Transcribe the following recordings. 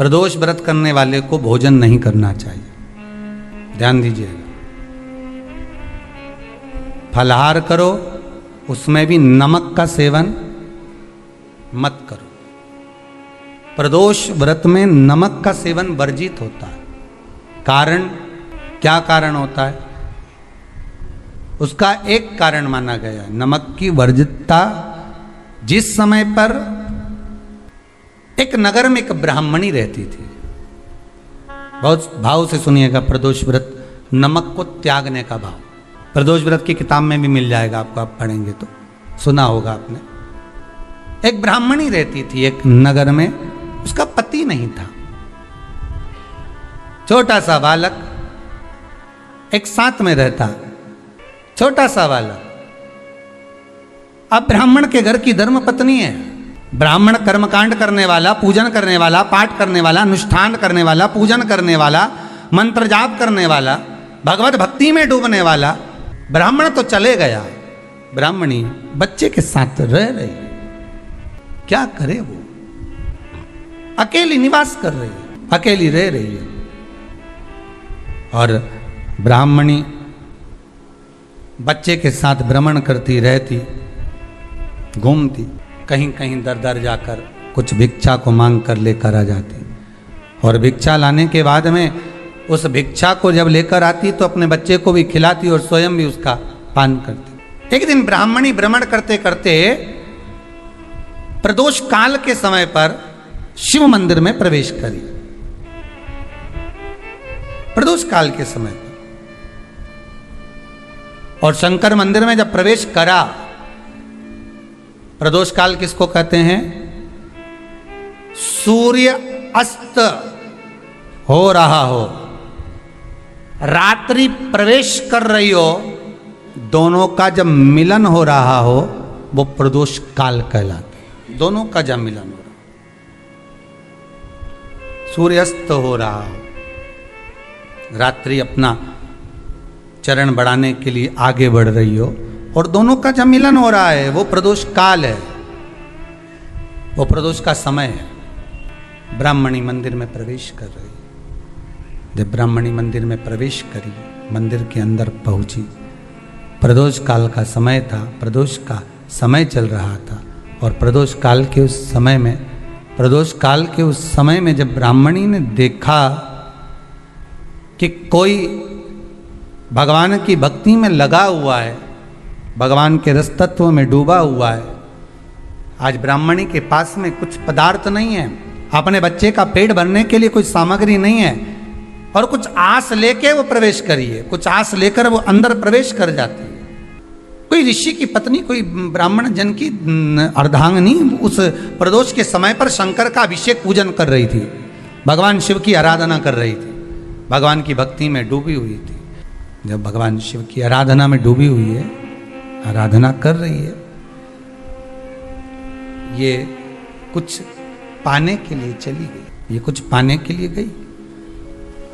प्रदोष व्रत करने वाले को भोजन नहीं करना चाहिए, ध्यान दीजिएगा। फलाहार करो, उसमें भी नमक का सेवन मत करो। प्रदोष व्रत में नमक का सेवन वर्जित होता है। कारण, क्या कारण होता है? उसका एक कारण माना गया है नमक की वर्जितता। जिस समय पर एक नगर में एक ब्राह्मणी रहती थी, बहुत भाव से सुनिएगा, प्रदोष व्रत नमक को त्यागने का भाव। प्रदोष व्रत की किताब में भी मिल जाएगा आपको, आप पढ़ेंगे तो सुना होगा आपने। एक ब्राह्मणी रहती थी एक नगर में, उसका पति नहीं था। छोटा सा बालक एक साथ में रहता, छोटा सा बालक। अब ब्राह्मण के घर की धर्म पत्नी है, ब्राह्मण कर्मकांड करने वाला, पूजन करने वाला, पाठ करने वाला, अनुष्ठान करने वाला, पूजन करने वाला, मंत्र जाप करने वाला, भगवत भक्ति में डूबने वाला। ब्राह्मण तो चले गया, ब्राह्मणी बच्चे के साथ रह रही, क्या करे वो? अकेली निवास कर रही है, अकेली रह रही है। और ब्राह्मणी बच्चे के साथ भ्रमण करती रहती, घूमती, कहीं कहीं दर दर जाकर कुछ भिक्षा को मांग कर लेकर आ जाती। और भिक्षा लाने के बाद में उस भिक्षा को जब लेकर आती तो अपने बच्चे को भी खिलाती और स्वयं भी उसका पान करती। एक दिन ब्राह्मणी भ्रमण करते करते प्रदोष काल के समय पर शिव मंदिर में प्रवेश करी। प्रदोष काल के समय पर, और शंकर मंदिर में जब प्रवेश करा, प्रदोष काल किसको कहते हैं? सूर्य अस्त हो रहा हो, रात्रि प्रवेश कर रही हो, दोनों का जब मिलन हो रहा हो वो प्रदोष काल कहलाता। दोनों का जब मिलन हो रहा, सूर्यास्त हो रहा हो, रात्रि अपना चरण बढ़ाने के लिए आगे बढ़ रही हो और दोनों का जब मिलन हो रहा है, वो प्रदोष काल है, वो प्रदोष का समय है। ब्राह्मणी मंदिर में प्रवेश कर रही। जब ब्राह्मणी मंदिर में प्रवेश करी, मंदिर के अंदर पहुंची, प्रदोष काल का समय था, प्रदोष का समय चल रहा था। और प्रदोष काल के उस समय में, प्रदोष काल के उस समय में जब ब्राह्मणी ने देखा कि कोई भगवान की भक्ति में लगा हुआ है, भगवान के रस तत्व में डूबा हुआ है, आज ब्राह्मणी के पास में कुछ पदार्थ नहीं है, अपने बच्चे का पेट भरने के लिए कोई सामग्री नहीं है, और कुछ आस लेके वो प्रवेश करी है, कुछ आस लेकर वो अंदर प्रवेश कर जाती है। कोई ऋषि की पत्नी, कोई ब्राह्मण जन की अर्धांगिनी उस प्रदोष के समय पर शंकर का अभिषेक पूजन कर रही थी, भगवान शिव की आराधना कर रही थी, भगवान की भक्ति में डूबी हुई थी। जब भगवान शिव की आराधना में डूबी हुई है, आराधना कर रही है, ये कुछ पाने के लिए चली गई, ये कुछ पाने के लिए गई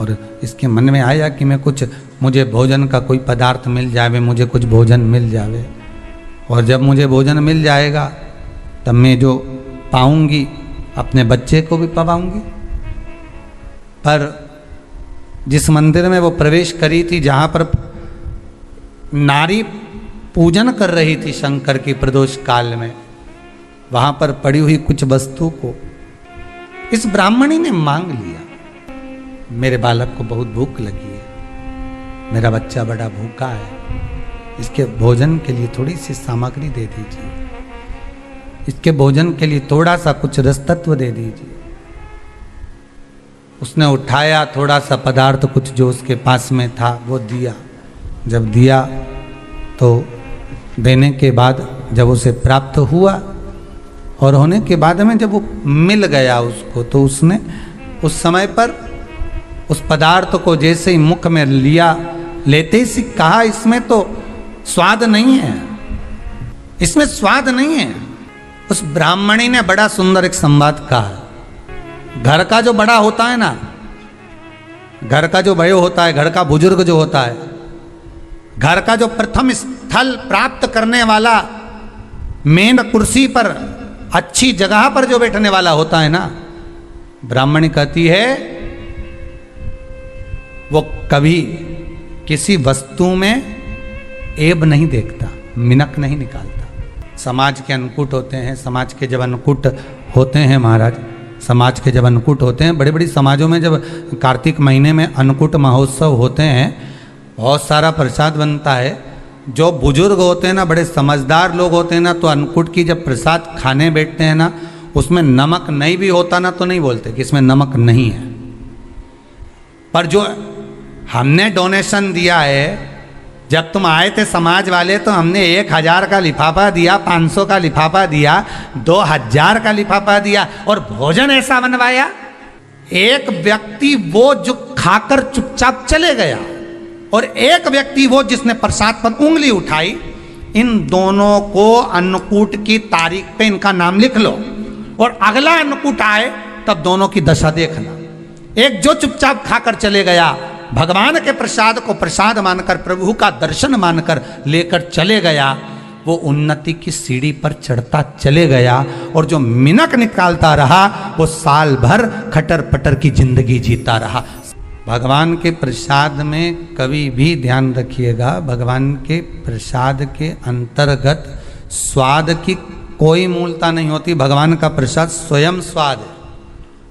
और इसके मन में आया कि मैं कुछ, मुझे भोजन का कोई पदार्थ मिल जावे, मुझे कुछ भोजन मिल जावे, और जब मुझे भोजन मिल जाएगा तब मैं जो पाऊंगी अपने बच्चे को भी पाऊंगी। पर जिस मंदिर में वो प्रवेश करी थी, जहाँ पर नारी पूजन कर रही थी शंकर की प्रदोष काल में, वहाँ पर पड़ी हुई कुछ वस्तु को इस ब्राह्मणी ने मांग लिया। मेरे बालक को बहुत भूख लगी है, मेरा बच्चा बड़ा भूखा है, इसके भोजन के लिए थोड़ी सी सामग्री दे दीजिए, इसके भोजन के लिए थोड़ा सा कुछ रस तत्व दे दीजिए। उसने उठाया थोड़ा सा पदार्थ, कुछ जो उसके पास में था वो दिया। जब दिया तो देने के बाद जब उसे प्राप्त हुआ और होने के बाद में जब वो मिल गया उसको, तो उसने उस समय पर उस पदार्थ को जैसे ही मुख में लिया, लेते ही कहा इसमें तो स्वाद नहीं है, इसमें स्वाद नहीं है। उस ब्राह्मणी ने बड़ा सुंदर एक संवाद कहा। घर का जो बड़ा होता है ना, घर का जो भयो होता है, घर का बुजुर्ग जो होता है, घर का जो प्रथम स्थल प्राप्त करने वाला, मेन कुर्सी पर अच्छी जगह पर जो बैठने वाला होता है ना, ब्राह्मणी कहती है वो कभी किसी वस्तु में ऐब नहीं देखता, मिनक नहीं निकालता। समाज के अन्नकूट होते हैं, समाज के जब अन्नकूट होते हैं महाराज, समाज के जब अन्नकूट होते हैं, बड़े बड़ी समाजों में जब कार्तिक महीने में अन्नकूट महोत्सव होते हैं, बहुत सारा प्रसाद बनता है। जो बुजुर्ग होते हैं ना, बड़े समझदार लोग होते हैं ना, तो अन्नकूट की जब प्रसाद खाने बैठते हैं ना, उसमें नमक नहीं भी होता ना तो नहीं बोलते कि इसमें नमक नहीं है। पर जो हमने डोनेशन दिया है, जब तुम आए थे समाज वाले तो हमने 1000 का लिफाफा दिया, 500 का लिफाफा दिया, 2000 का लिफाफा दिया और भोजन ऐसा बनवाया। एक व्यक्ति वो जो खाकर चुपचाप चले गया और एक व्यक्ति वो जिसने प्रसाद पर उंगली उठाई। इन दोनों को अन्नकूट की तारीख पे इनका नाम लिख लो और अगला अन्नकूट आए तब दोनों की दशा देखना। एक जो चुपचाप खाकर चले गया, भगवान के प्रसाद को प्रसाद मानकर, प्रभु का दर्शन मानकर लेकर चले गया, वो उन्नति की सीढ़ी पर चढ़ता चले गया। और जो मिनक निकालता रहा वो साल भर खटर पटर की जिंदगी जीता रहा। भगवान के प्रसाद में कभी भी ध्यान रखिएगा, भगवान के प्रसाद के अंतर्गत स्वाद की कोई मूलता नहीं होती। भगवान का प्रसाद स्वयं स्वाद है।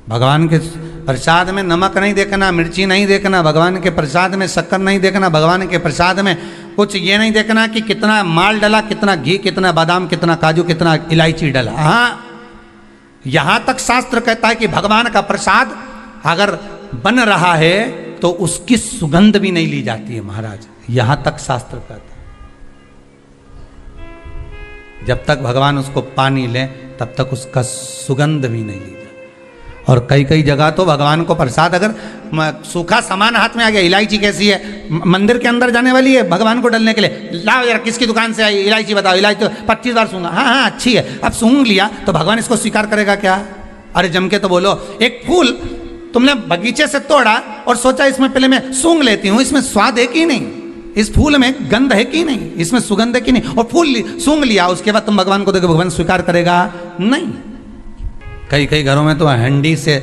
भगवान के प्रसाद में नमक नहीं देखना, मिर्ची नहीं देखना, भगवान के प्रसाद में शक्कर नहीं देखना, भगवान के प्रसाद में कुछ ये नहीं देखना कि कितना माल डला, कितना घी, कितना बादाम, कितना काजू, कितना इलायची डला। हाँ, यहाँ तक शास्त्र कहता है कि भगवान का प्रसाद अगर बन रहा है तो उसकी सुगंध भी नहीं ली जाती है महाराज। यहां तक शास्त्र कहता है। जब तक भगवान उसको पानी ले तब तक उसका सुगंध भी नहीं ली जाती। और कई कई जगह तो भगवान को प्रसाद अगर सूखा सामान हाथ में आ गया, इलायची कैसी है, मंदिर के अंदर जाने वाली है भगवान को डलने के लिए, लाओ जरा किसकी दुकान से आई इलायची बताओ, इलायची तो 25 बार सूंघा, हाँ हाँ अच्छी है, अब सूंघ लिया तो भगवान इसको स्वीकार करेगा क्या? अरे जम के तो बोलो। एक फूल तुमने बगीचे से तोड़ा और सोचा इसमें पहले मैं सूंघ लेती हूं, इसमें स्वाद है कि नहीं, इस फूल में गंध है कि नहीं, इसमें सुगंध है कि नहीं, और फूल सूंघ लिया, उसके बाद तुम भगवान को देखो, भगवान स्वीकार करेगा नहीं। कई कई घरों में तो हंडी से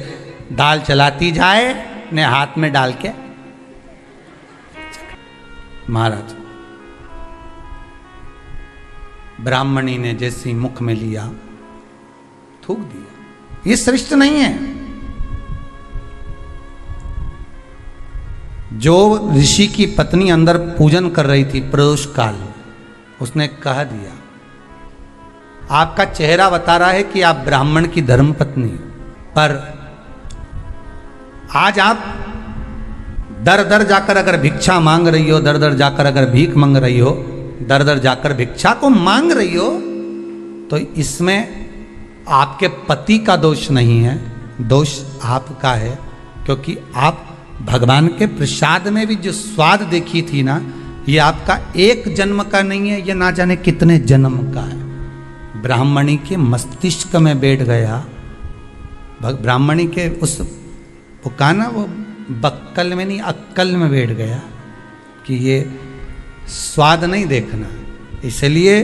दाल चलाती जाए ने हाथ में डाल के। महाराज ब्राह्मणी ने जैसी मुख में लिया थूक दिया। ये श्रेष्ठ नहीं है। जो ऋषि की पत्नी अंदर पूजन कर रही थी प्रदोष काल, उसने कह दिया, आपका चेहरा बता रहा है कि आप ब्राह्मण की धर्म पत्नी, पर आज आप दर दर जाकर अगर भिक्षा मांग रही हो, दर दर जाकर अगर भीख मांग रही हो, दर दर जाकर भिक्षा को मांग रही हो, तो इसमें आपके पति का दोष नहीं है, दोष आपका है। क्योंकि आप भगवान के प्रसाद में भी जो स्वाद देखी थी ना, ये आपका एक जन्म का नहीं है, ये ना जाने कितने जन्म का है। ब्राह्मणी के मस्तिष्क में बैठ गया, ब्राह्मणी के उस वो कहा ना, वो बक्कल में नहीं अक्कल में बैठ गया कि ये स्वाद नहीं देखना। इसलिए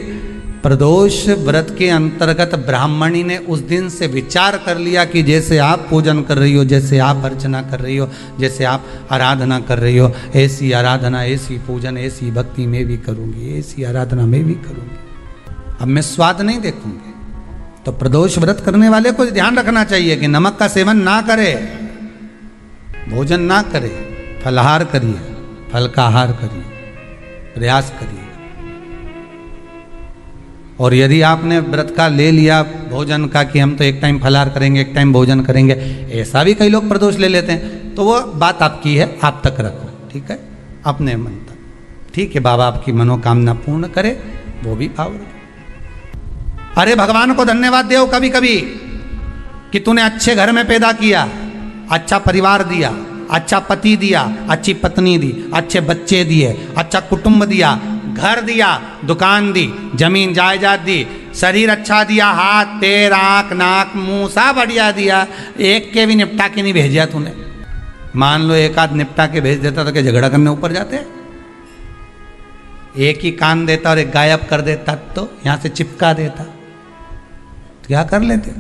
प्रदोष व्रत के अंतर्गत ब्राह्मणी ने उस दिन से विचार कर लिया कि जैसे आप पूजन कर रही हो, जैसे आप अर्चना कर रही हो, जैसे आप आराधना कर रही हो, ऐसी आराधना, ऐसी पूजन, ऐसी भक्ति मैं भी करूँगी, ऐसी आराधना मैं भी करूँगी। अब मैं स्वाद नहीं देखूंगी। तो प्रदोष व्रत करने वाले को ध्यान रखना चाहिए कि नमक का सेवन ना करे, भोजन ना करे, फलाहार करिए, फल का आहार करिए, प्रयास करिए। और यदि आपने व्रत का ले लिया भोजन का कि हम तो एक टाइम फलाहार करेंगे, एक टाइम भोजन करेंगे, ऐसा भी कई लोग प्रदोष ले लेते हैं, तो वो बात आपकी है, आप तक रखो, ठीक है, अपने मन तक। ठीक है, बाबा आपकी मनोकामना पूर्ण करे, वो भी भाव रखे। अरे भगवान को धन्यवाद दो कभी कभी कि तूने अच्छे घर में पैदा किया, अच्छा परिवार दिया, अच्छा पति दिया, अच्छी पत्नी दी, अच्छे बच्चे दिए, अच्छा कुटुंब दिया, घर दिया, दुकान दी, जमीन जायदाद दी, शरीर अच्छा दिया, हाथ पैर आँख नाक मुंह सब बढ़िया दिया, एक के भी निपटा के नहीं भेजा तूने। मान लो एक आध निपटा के भेज देता तो क्या झगड़ा करने ऊपर जाते? एक ही कान देता और एक गायब कर देता तो यहाँ से चिपका देता, क्या कर लेते?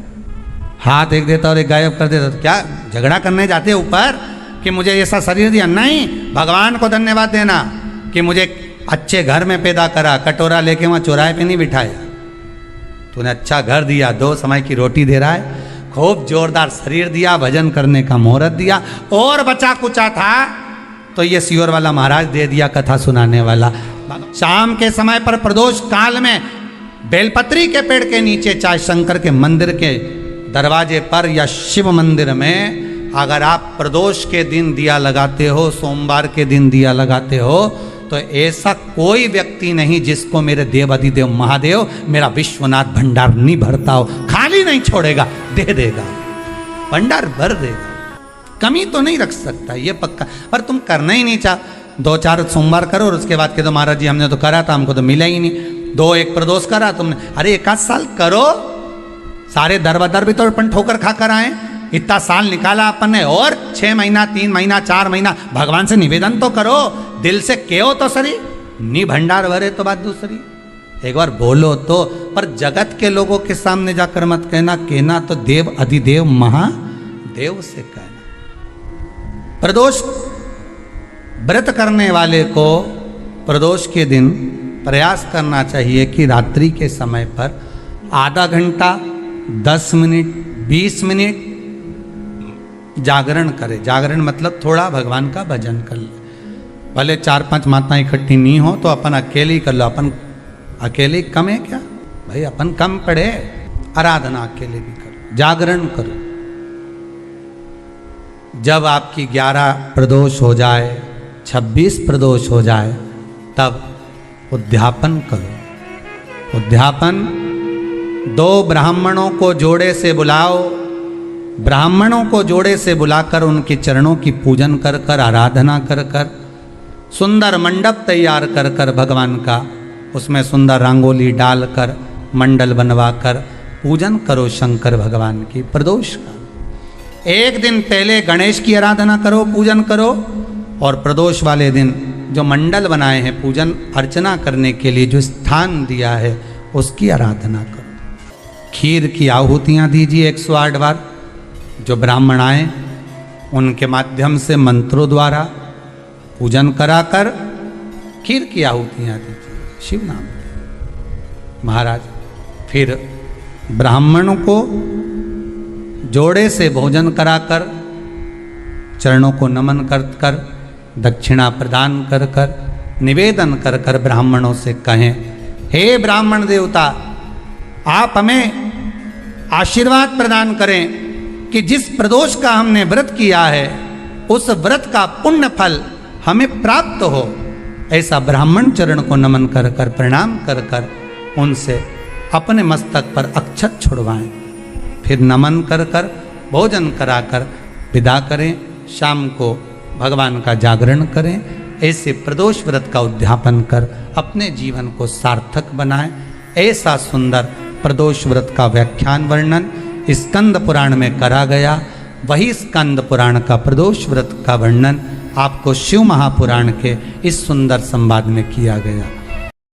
हाथ एक देता और एक गायब कर देता, तो क्या झगड़ा करने जाते ऊपर कि मुझे ऐसा शरीर दिया? नहीं, भगवान को धन्यवाद देना कि मुझे अच्छे घर में पैदा करा, कटोरा लेके वहाँ चौराहे पे नहीं बिठाया। तूने अच्छा घर दिया, 2 समय की रोटी दे रहा है, खूब जोरदार शरीर दिया, भजन करने का मुहूर्त दिया, और बचा कुचा था तो ये सियोर वाला महाराज दे दिया, कथा सुनाने वाला। शाम के समय पर प्रदोष काल में बेलपत्री के पेड़ के नीचे, चाहे शंकर के मंदिर के दरवाजे पर या शिव मंदिर में, अगर आप प्रदोष के दिन दिया लगाते हो, सोमवार के दिन दिया लगाते हो, तो ऐसा कोई व्यक्ति नहीं जिसको मेरे देव अधिदेव महादेव मेरा विश्वनाथ भंडार नहीं भरता हो। खाली नहीं छोड़ेगा, दे देगा, भंडार भर देगा, कमी तो नहीं रख सकता, ये पक्का। पर तुम करना ही नहीं चाह, 2-4 सोमवार करो और उसके बाद कह दो महाराज जी हमने तो करा था, हमको तो मिला ही नहीं। 2-1 प्रदोष करा तुमने, अरे 1 साल करो, सारे दर बदर भी तो अपन ठोकर खा कर आए, इतना साल निकाला अपन ने, और 6 महीना 3 महीना 4 महीना भगवान से निवेदन तो करो, दिल से कहो तो सरी, नी भंडार भरे तो बात दूसरी, एक बार बोलो तो। पर जगत के लोगों के सामने जाकर मत कहना, कहना तो देव अधिदेव महादेव से कहना। प्रदोष व्रत करने वाले को प्रदोष के दिन प्रयास करना चाहिए कि रात्रि के समय पर आधा घंटा, 10 मिनट, 20 मिनट जागरण करे। जागरण मतलब थोड़ा भगवान का भजन कर ले। भले 4-5 माताएं इकट्ठी नहीं हो तो अपन अकेले ही कर लो। अपन अकेले कम है क्या भाई? अपन कम पड़े, आराधना अकेले भी करो, जागरण करो। जब आपकी 11 प्रदोष हो जाए, 26 प्रदोष हो जाए, तब उद्यापन करो। उद्यापन 2 ब्राह्मणों को जोड़े से बुलाओ, ब्राह्मणों को जोड़े से बुलाकर उनके चरणों की पूजन कर कर, आराधना कर कर, सुंदर मंडप तैयार कर कर भगवान का, उसमें सुंदर रंगोली डालकर, मंडल बनवाकर पूजन करो शंकर भगवान की प्रदोष का। एक दिन पहले गणेश की आराधना करो, पूजन करो, और प्रदोष वाले दिन जो मंडल बनाए हैं पूजन अर्चना करने के लिए, जो स्थान दिया है उसकी आराधना करो। खीर की आहुतियाँ दीजिए 108 बार। जो ब्राह्मण आए उनके माध्यम से मंत्रों द्वारा पूजन कराकर खीर की आहुतियाँ दीजिए शिव नाम महाराज। फिर ब्राह्मणों को जोड़े से भोजन कराकर, चरणों को नमन कर कर, दक्षिणा प्रदान कर कर, निवेदन कर कर ब्राह्मणों से कहें, हे ब्राह्मण देवता, आप हमें आशीर्वाद प्रदान करें कि जिस प्रदोष का हमने व्रत किया है उस व्रत का पुण्य फल हमें प्राप्त हो। ऐसा ब्राह्मण चरण को नमन कर कर, प्रणाम कर कर उनसे अपने मस्तक पर अक्षत छुड़वाएं। फिर नमन कर कर, भोजन कराकर विदा करें। शाम को भगवान का जागरण करें। ऐसे प्रदोष व्रत का उद्यापन कर अपने जीवन को सार्थक बनाएं। ऐसा सुंदर प्रदोष व्रत का व्याख्यान वर्णन स्कंद पुराण में करा गया। वही स्कंद पुराण का प्रदोष व्रत का वर्णन आपको शिव महापुराण के इस सुंदर संवाद में किया गया।